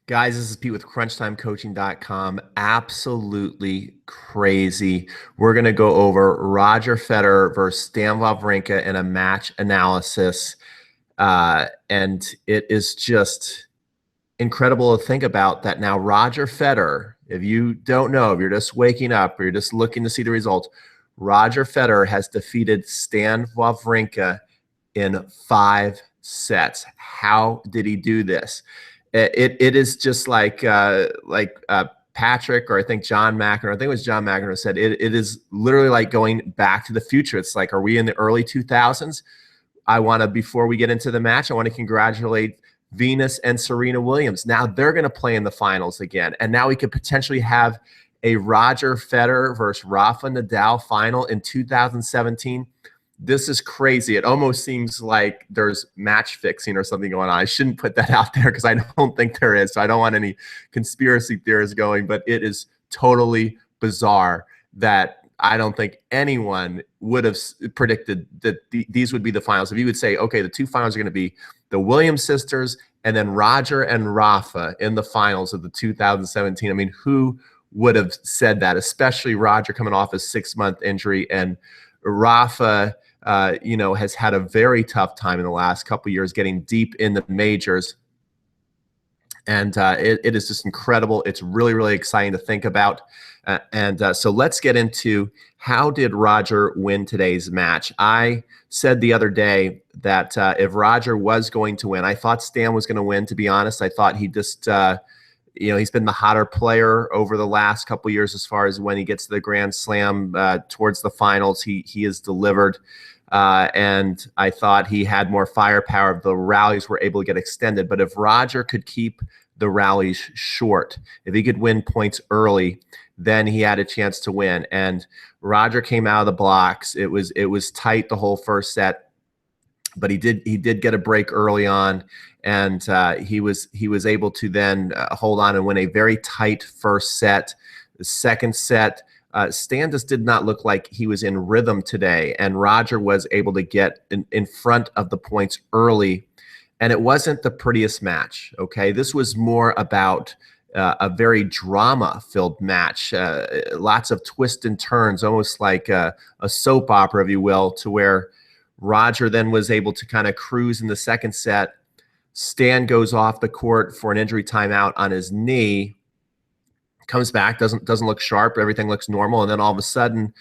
Guys, this is Pete with CrunchTimeCoaching.com. Absolutely crazy. We're going to go over Roger Federer versus Stan Wawrinka in a match analysis. And it is just incredible to think about that now Roger Federer, if you don't know, if you're just waking up or you're just looking to see the results, Roger Federer has defeated Stan Wawrinka in 5 sets. How did he do this? It is just like Patrick, or I think John McEnroe, I think it was John McEnroe said, it is literally like going back to the future. It's like, are we in the early 2000s? Before we get into the match, I want to congratulate Venus and Serena Williams. Now they're going to play in the finals again. And now we could potentially have a Roger Federer versus Rafa Nadal final in 2017. This is crazy. It almost seems like there's match fixing or something going on. I shouldn't put that out there because I don't think there is. So I don't want any conspiracy theories going, but it is totally bizarre that I don't think anyone would have predicted that these would be the finals. If you would say, okay, the 2 finals are going to be the Williams sisters and then Roger and Rafa in the finals of the 2017. I mean, who would have said that, especially Roger coming off a 6-month injury, and Rafa, has had a very tough time in the last couple of years getting deep in the majors. And it is just incredible. It's really, really exciting to think about. So let's get into, how did Roger win today's match? I said the other day that if Roger was going to win, I thought Stan was going to win, to be honest. I thought he just, he's been the hotter player over the last couple of years as far as when he gets to the Grand Slam towards the finals. He has delivered. And I thought he had more firepower. The rallies were able to get extended. But if Roger could keep the rallies short, if he could win points early, then he had a chance to win. And Roger came out of the blocks. It was tight the whole first set, but he did get a break early on, and he was able to then hold on and win a very tight first set. The second set, Stan just did not look like he was in rhythm today, and Roger was able to get in front of the points early, and it wasn't the prettiest match, okay? This was more about a very drama-filled match, lots of twists and turns, almost like a soap opera, if you will, to where Roger then was able to kind of cruise in the second set. Stan goes off the court for an injury timeout on his knee, comes back, doesn't look sharp, everything looks normal, and then all of a sudden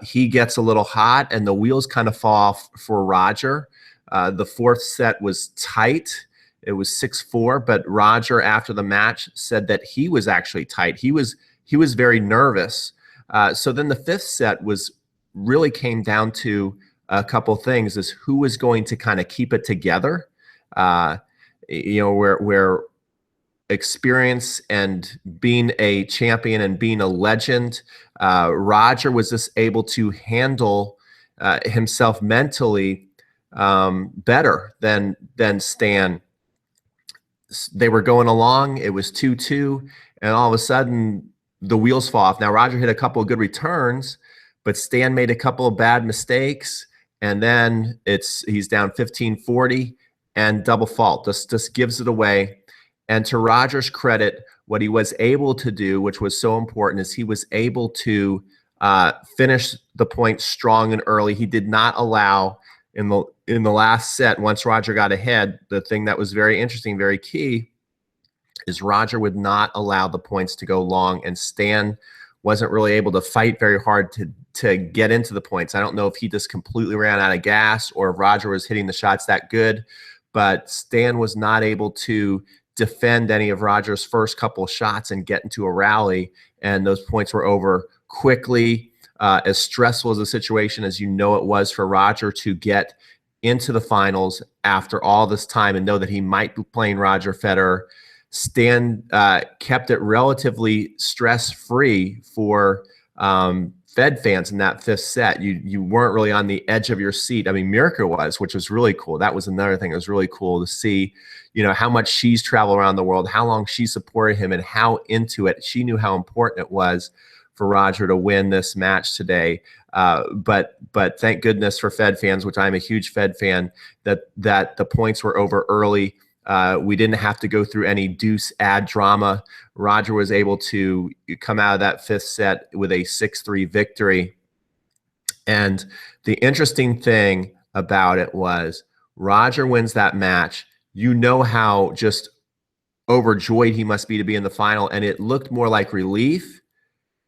he gets a little hot and the wheels kind of fall off for Roger. The fourth set was tight. It was 6-4, but Roger after the match said that he was actually tight. He was very nervous. So then the fifth set really came down to a couple things: is who was going to kind of keep it together, where experience and being a champion and being a legend, Roger was just able to handle himself mentally better than Stan. They were going along. It was 2-2, and all of a sudden the wheels fall off. Now Roger hit a couple of good returns, but Stan made a couple of bad mistakes, and then he's down 15-40 and double fault. Just gives it away. And to Roger's credit, what he was able to do, which was so important, is he was able to finish the point strong and early. He did not allow in the last set, once Roger got ahead, the thing that was very interesting, very key, is Roger would not allow the points to go long, and Stan wasn't really able to fight very hard to get into the points. I don't know if he just completely ran out of gas or if Roger was hitting the shots that good, but Stan was not able to defend any of Roger's first couple of shots and get into a rally, and those points were over quickly. As stressful as a situation as it was for Roger to get into the finals after all this time and know that he might be playing Roger Federer, Stan kept it relatively stress-free for Fed fans in that fifth set. You weren't really on the edge of your seat. I mean, Mirka was, which was really cool. That was another thing. It was really cool to see, how much she's traveled around the world, how long she supported him, and how into it. She knew how important it was for Roger to win this match today. But thank goodness for Fed fans, which I'm a huge Fed fan, that the points were over early. We didn't have to go through any deuce ad drama. Roger was able to come out of that fifth set with a 6-3 victory. And the interesting thing about it was Roger wins that match. You know how just overjoyed he must be to be in the final. And it looked more like relief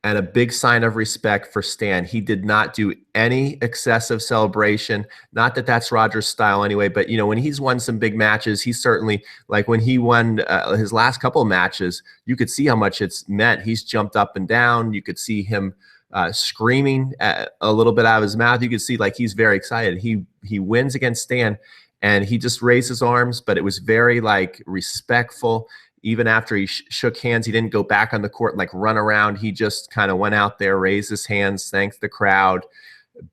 and a big sign of respect for Stan. He did not do any excessive celebration. Not that that's Roger's style anyway, but when he's won some big matches, he certainly, like when he won his last couple of matches, you could see how much it's meant. He's jumped up and down. You could see him screaming a little bit out of his mouth. You could see like he's very excited. He wins against Stan, and he just raised his arms, but it was very like respectful. Even after he shook hands, he didn't go back on the court and like run around. He just kind of went out there, raised his hands, thanked the crowd.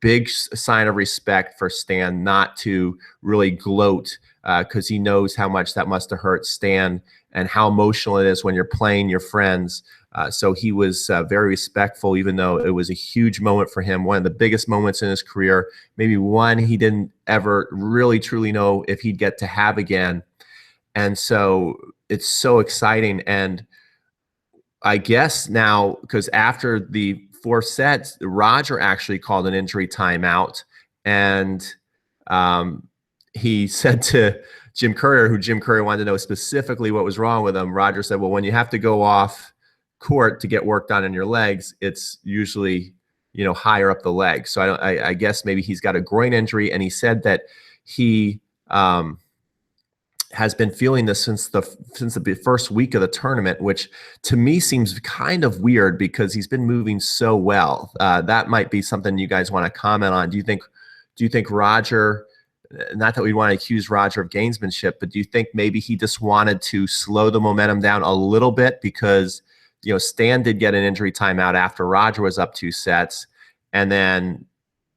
Big sign of respect for Stan, not to really gloat because he knows how much that must have hurt Stan and how emotional it is when you're playing your friends. So he was very respectful, even though it was a huge moment for him, one of the biggest moments in his career, maybe one he didn't ever really truly know if he'd get to have again. And so it's so exciting. And I guess now, because after the fourth set, Roger actually called an injury timeout. And he said to Jim Courier, who Jim Courier wanted to know specifically what was wrong with him, Roger said, well, when you have to go off court to get work done in your legs, it's usually, higher up the leg. So I guess maybe he's got a groin injury. And he said that he has been feeling this since the first week of the tournament, which to me seems kind of weird because he's been moving so well. That might be something you guys want to comment on. Do you think Roger, not that we want to accuse Roger of gamesmanship, but do you think maybe he just wanted to slow the momentum down a little bit because, Stan did get an injury timeout after Roger was up 2 sets, and then,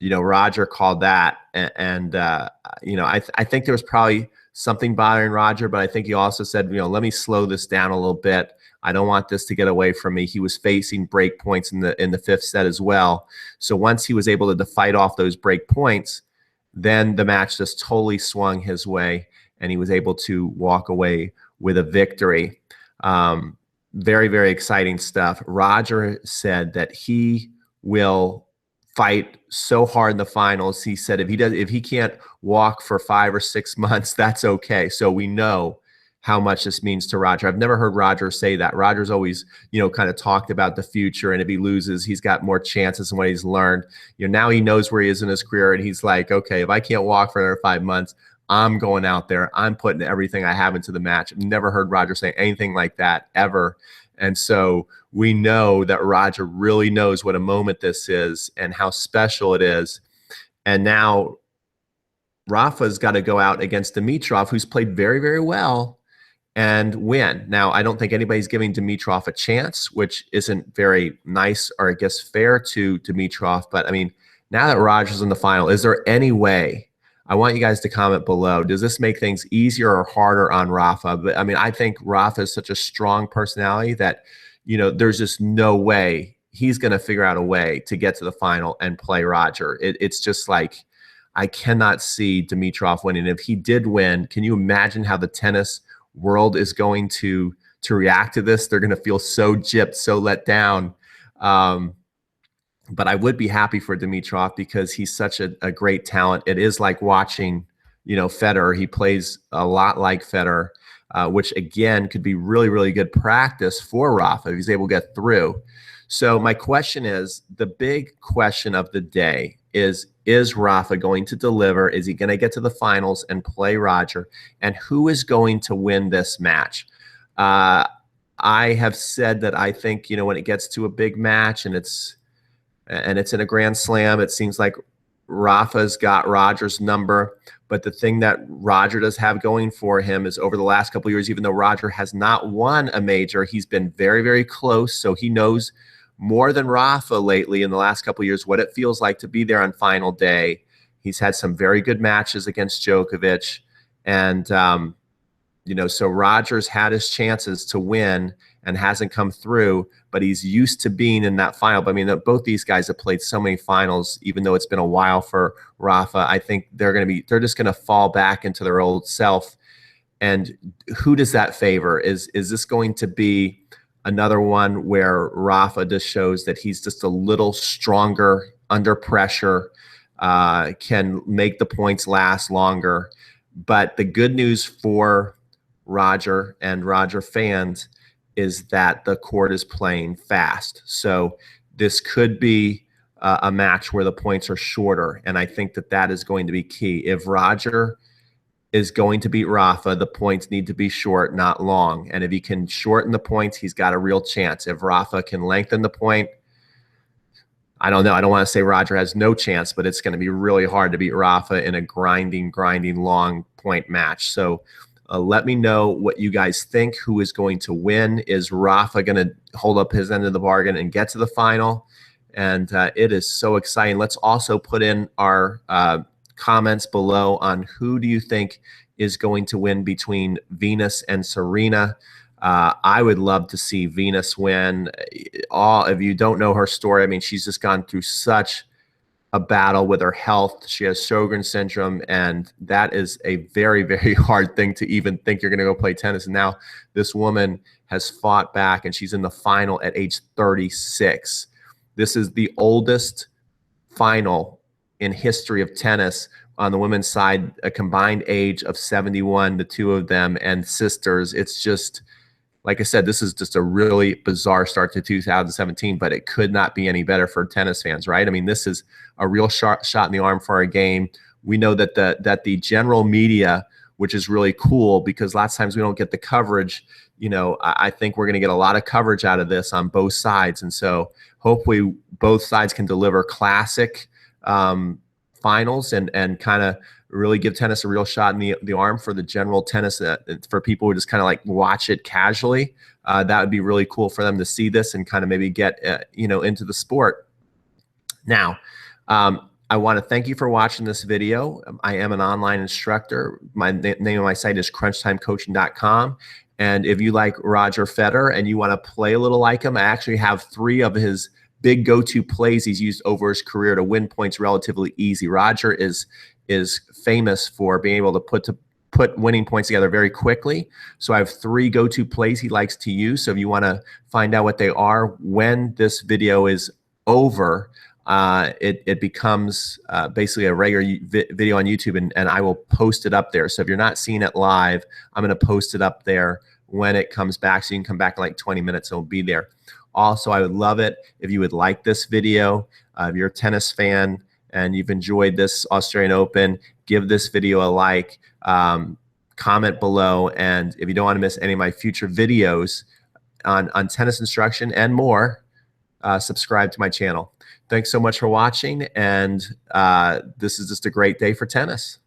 Roger called that. And I think there was probably something bothering Roger, but I think he also said, let me slow this down a little bit. I don't want this to get away from me. He was facing break points in the fifth set as well. So once he was able to fight off those break points, then the match just totally swung his way, and he was able to walk away with a victory. Very, very exciting stuff. Roger said that he will fight so hard in the finals. He said if he can't walk for 5 or 6 months, that's okay. So we know how much this means to Roger. I've never heard Roger say that. Roger's always, kind of talked about the future, and if he loses, he's got more chances than what he's learned. Now he knows where he is in his career, and he's like, okay, if I can't walk for another 5 months, I'm going out there. I'm putting everything I have into the match. I've never heard Roger say anything like that ever. And so we know that Roger really knows what a moment this is and how special it is. And now Rafa's got to go out against Dimitrov, who's played very, very well, and win. Now, I don't think anybody's giving Dimitrov a chance, which isn't very nice or I guess fair to Dimitrov. But I mean, now that Roger's in the final, is there any way? I want you guys to comment below. Does this make things easier or harder on Rafa? But I mean, I think Rafa is such a strong personality that, there's just no way he's going to figure out a way to get to the final and play Roger. It's just like, I cannot see Dimitrov winning. If he did win, can you imagine how the tennis world is going to react to this? They're going to feel so gypped, so let down. But I would be happy for Dimitrov because he's such a great talent. It is like watching, Federer. He plays a lot like Federer, which again could be really, really good practice for Rafa if he's able to get through. So my question is, the big question of the day is Rafa going to deliver? Is he going to get to the finals and play Roger? And who is going to win this match? I have said that I think, when it gets to a big match and it's in a Grand Slam, it seems like Rafa's got Roger's number. But the thing that Roger does have going for him is over the last couple of years, even though Roger has not won a major, he's been very, very close. So he knows more than Rafa lately in the last couple of years what it feels like to be there on final day. He's had some very good matches against Djokovic. And, so Roger's had his chances to win and hasn't come through, but he's used to being in that final. But I mean, both these guys have played so many finals, even though it's been a while for Rafa. I think they're just going to fall back into their old self. And who does that favor? Is this going to be another one where Rafa just shows that he's just a little stronger under pressure, can make the points last longer? But the good news for Roger and Roger fans is that the court is playing fast. So this could be a match where the points are shorter. And I think that that is going to be key. If Roger is going to beat Rafa, the points need to be short, not long. And if he can shorten the points, he's got a real chance. If Rafa can lengthen the point, I don't know. I don't want to say Roger has no chance, but it's going to be really hard to beat Rafa in a grinding long point match. So let me know what you guys think. Who is going to win? Is Rafa going to hold up his end of the bargain and get to the final? And it is so exciting. Let's also put in our comments below on who do you think is going to win between Venus and Serena. I would love to see Venus win. If you don't know her story, I mean, she's just gone through such a battle with her health. She has Sjogren's syndrome, and that is a very hard thing to even think you're going to go play tennis. And now this woman has fought back, and she's in the final at age 36. This is the oldest final in history of tennis on the women's side, a combined age of 71, the two of them, and sisters. It's just, like I said, this is just a really bizarre start to 2017, but it could not be any better for tennis fans, right? I mean, this is a real shot in the arm for our game. We know that the general media, which is really cool because lots of times we don't get the coverage, you know, I think we're going to get a lot of coverage out of this on both sides. And so hopefully both sides can deliver classic finals and kind of really give tennis a real shot in the arm for the general tennis, for people who just kind of like watch it casually. That would be really cool for them to see this and kind of maybe get you know, into the sport. Now, I want to thank you for watching this video. I am an online instructor. My name of my site is crunchtimecoaching.com. And if you like Roger Federer and you want to play a little like him, I actually have 3 of his big go-to plays he's used over his career to win points relatively easy. Roger is famous for being able to put winning points together very quickly. So I have 3 go-to plays he likes to use. So if you want to find out what they are when this video is over, it becomes basically a regular video on YouTube, and I will post it up there. So if you're not seeing it live, I'm going to post it up there when it comes back, so you can come back in like 20 minutes and it'll be there. Also, I would love it if you would like this video. If you're a tennis fan and you've enjoyed this Australian Open, give this video a like, comment below, and if you don't want to miss any of my future videos on tennis instruction and more, subscribe to my channel. Thanks so much for watching, and this is just a great day for tennis.